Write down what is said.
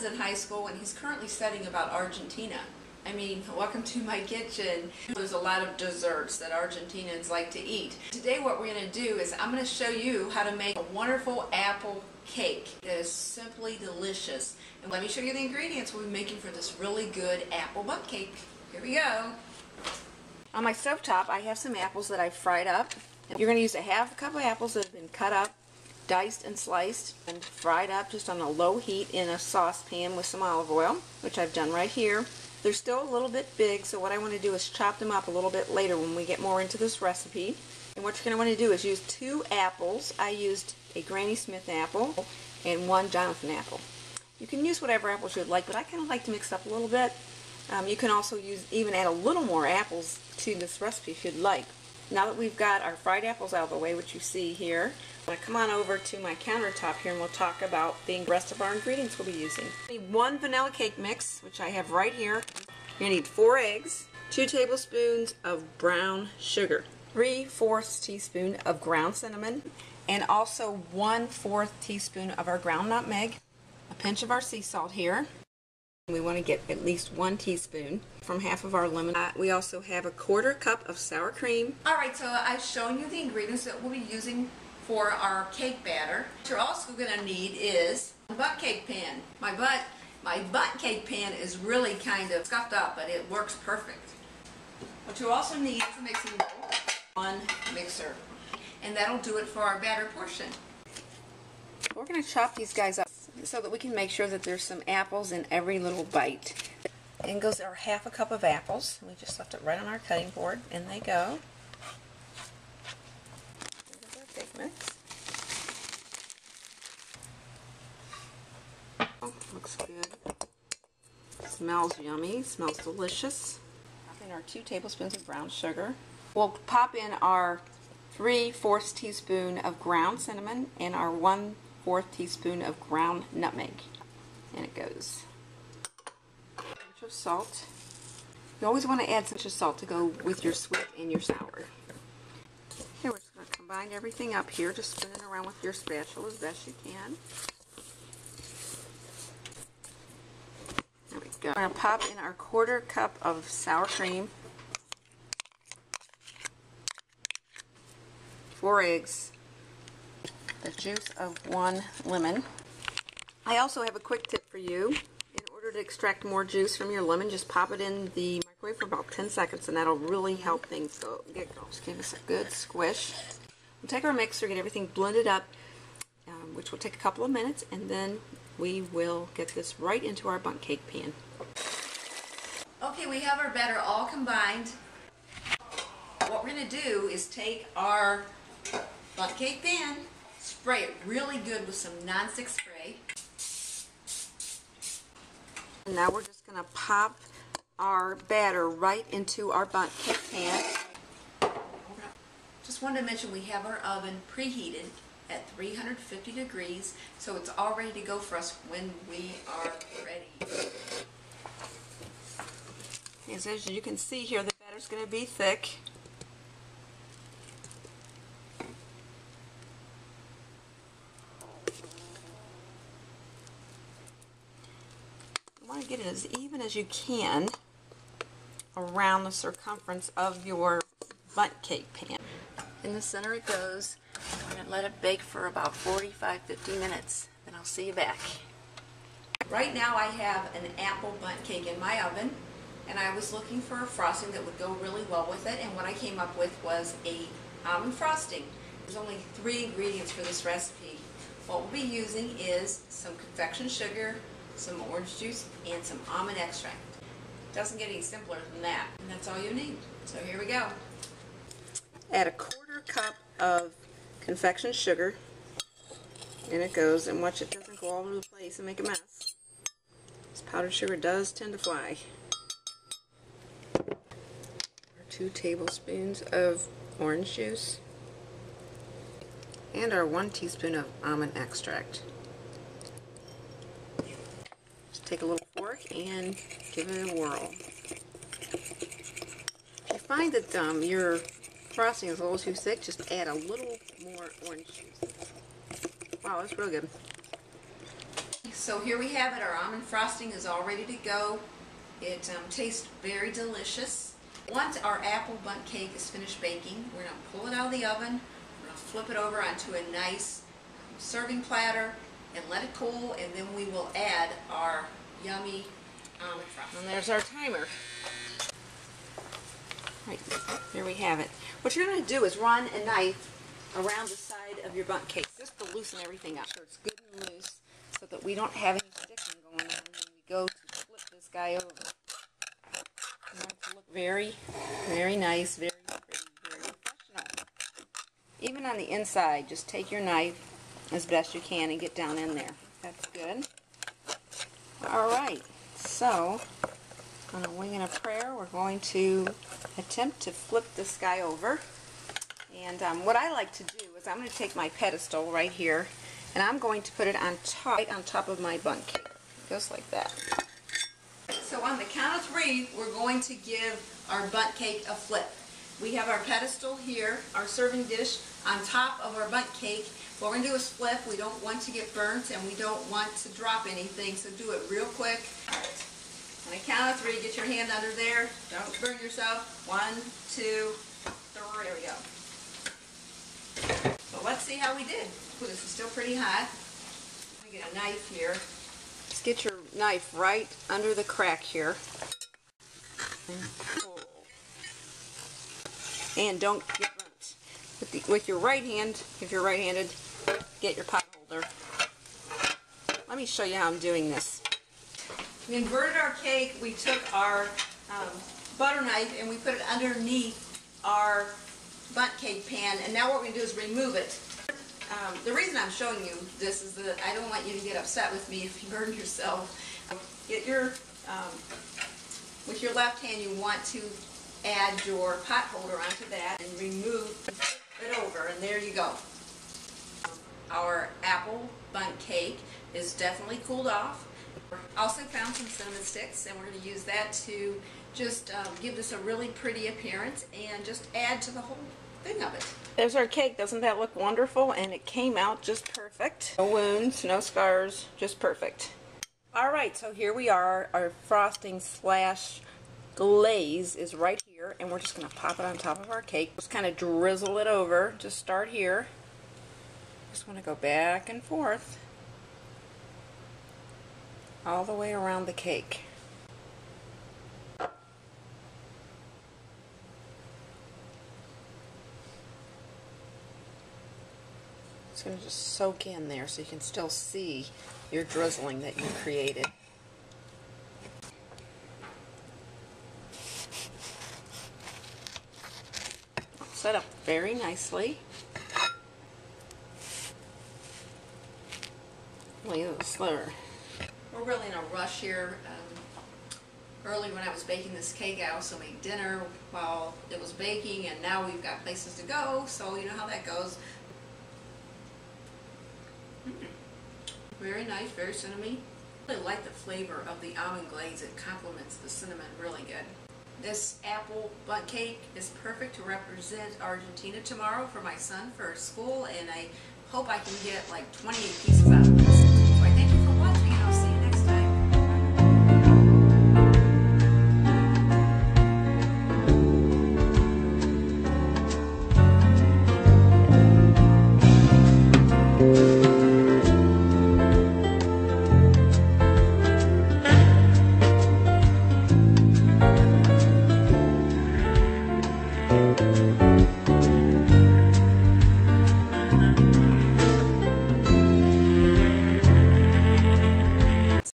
is in high school and he's currently studying about Argentina. I mean, welcome to my kitchen. There's a lot of desserts that Argentinians like to eat. Today what we're going to do is I'm going to show you how to make a wonderful apple cake that is simply delicious. And let me show you the ingredients we'll be making for this really good apple Bundt cake. Here we go. On my stovetop I have some apples that I've fried up. You're going to use a half cup of apples that have been cut up, diced and sliced, and fried up just on a low heat in a saucepan with some olive oil, which I've done right here. They're still a little bit big, so what I want to do is chop them up a little bit later when we get more into this recipe. And what you're going to want to do is use 2 apples. I used a Granny Smith apple and 1 Jonathan apple. You can use whatever apples you'd like, but I kind of like to mix it up a little bit. You can also even add a little more apples to this recipe if you'd like. Now that we've got our fried apples out of the way, which you see here, I'm going to come on over to my countertop here and we'll talk about the rest of our ingredients we'll be using. We need 1 vanilla cake mix, which I have right here. You're going to need 4 eggs, 2 tablespoons of brown sugar, 3/4 teaspoon of ground cinnamon, and also 1/4 teaspoon of our ground nutmeg, a pinch of our sea salt here. We want to get at least 1 teaspoon from half of our lemon. We also have a 1/4 cup of sour cream. Alright, so I've shown you the ingredients that we'll be using for our cake batter. What you're also going to need is a Bundt cake pan. My Bundt cake pan is really kind of scuffed up, but it works perfect. What you also need is a mixing bowl, 1 mixer, and that'll do it for our batter portion. We're going to chop these guys up so that we can make sure that there's some apples in every little bite. In goes our half a cup of apples. We just left it right on our cutting board. In they go. There's our cake mix. Oh, looks good. Smells yummy. Smells delicious. Pop in our 2 tablespoons of brown sugar. We'll pop in our 3/4 teaspoon of ground cinnamon and our 1/4 teaspoon of ground nutmeg. And it goes. A pinch of salt. You always want to add some salt to go with your sweet and your sour. Okay, we're just going to combine everything up here. Just spin it around with your spatula as best you can. There we go. We're going to pop in our 1/4 cup of sour cream, 4 eggs, the juice of 1 lemon. I also have a quick tip for you. In order to extract more juice from your lemon, just pop it in the microwave for about 10 seconds and that'll really help things get going. Just give us a good squish. We'll take our mixer, get everything blended up, which will take a couple of minutes, and then we will get this right into our Bundt cake pan. Okay, we have our batter all combined. What we're going to do is take our Bundt cake pan, spray it really good with some nonstick spray. And now we're just going to pop our batter right into our Bundt cake pan. Just wanted to mention we have our oven preheated at 350 degrees, so it's all ready to go for us when we are ready. As you can see here, the batter's going to be thick. You want to get it as even as you can around the circumference of your Bundt cake pan. In the center it goes. I'm going to let it bake for about 45-50 minutes. Then I'll see you back. Right now I have an apple Bundt cake in my oven, and I was looking for a frosting that would go really well with it, and what I came up with was a almond frosting. There's only 3 ingredients for this recipe. What we'll be using is some confection sugar, some orange juice, and some almond extract. It doesn't get any simpler than that, and that's all you need. So here we go. Add a 1/4 cup of confection sugar, and it goes, and watch it doesn't go all over the place and make a mess. This powdered sugar does tend to fly. Our 2 tablespoons of orange juice, and our 1 teaspoon of almond extract. Just take a little fork and give it a whirl. If you find that your frosting is a little too thick, just add a little more orange juice. Wow, that's real good. So So here we have it. Our almond frosting is all ready to go. It tastes very delicious. Once our apple bundt cake is finished baking, we're going to pull it out of the oven. We're going to flip it over onto a nice serving platter and let it cool, and then we will add our yummy almond frosting. And there's our timer. Right, there we have it. What you're going to do is run a knife around the side of your bundt cake just to loosen everything up so it's good and loose, so that we don't have any sticking going on when we go to flip this guy over. You want it to look very, very nice, very pretty, very professional. Even on the inside, just take your knife as best you can and get down in there. That's good. Alright, so on a wing and a prayer, we're going to attempt to flip this guy over. And what I like to do is I'm going to take my pedestal right here, and I'm going to put it on top, right on top of my bundt cake. Just like that. So on the count of 3, we're going to give our bundt cake a flip. We have our pedestal here, our serving dish, on top of our bundt cake. What we're going to do is flip. We don't want to get burnt, and we don't want to drop anything, so do it real quick. All right. On the count of 3, get your hand under there. Don't burn yourself. 1, 2, 3. There we go. So let's see how we did. Ooh, this is still pretty hot. Let me get a knife here. Just get your knife right under the crack here. And pull. And don't get burnt. With your right hand, if you're right-handed, get your pot holder. Let me show you how I'm doing this. We inverted our cake. We took our butter knife and we put it underneath our bundt cake pan, and now what we're going to do is remove it. The reason I'm showing you this is that I don't want you to get upset with me if you burn yourself. Get your, with your left hand, you want to add your pot holder onto that and remove it over, and there you go. Our apple bundt cake is definitely cooled off. Also found some cinnamon sticks, and we're going to use that to just give this a really pretty appearance and just add to the whole thing of it. There's our cake. Doesn't that look wonderful? And it came out just perfect. No wounds, no scars, just perfect. Alright, so here we are. Our frosting slash glaze is right here, and we're just going to pop it on top of our cake. Just kind of drizzle it over. Just start here. Just want to go back and forth all the way around the cake. It's going to just soak in there so you can still see your drizzling that you created. Set up very nicely. Look at the sliver. We're really in a rush here. Early when I was baking this cake, I also made dinner while it was baking, and now we've got places to go, so you know how that goes. Very nice, very cinnamony. I really like the flavor of the almond glaze. It complements the cinnamon really good. This apple bundt cake is perfect to represent Argentina tomorrow for my son for school, and I hope I can get like 28 pieces out of it.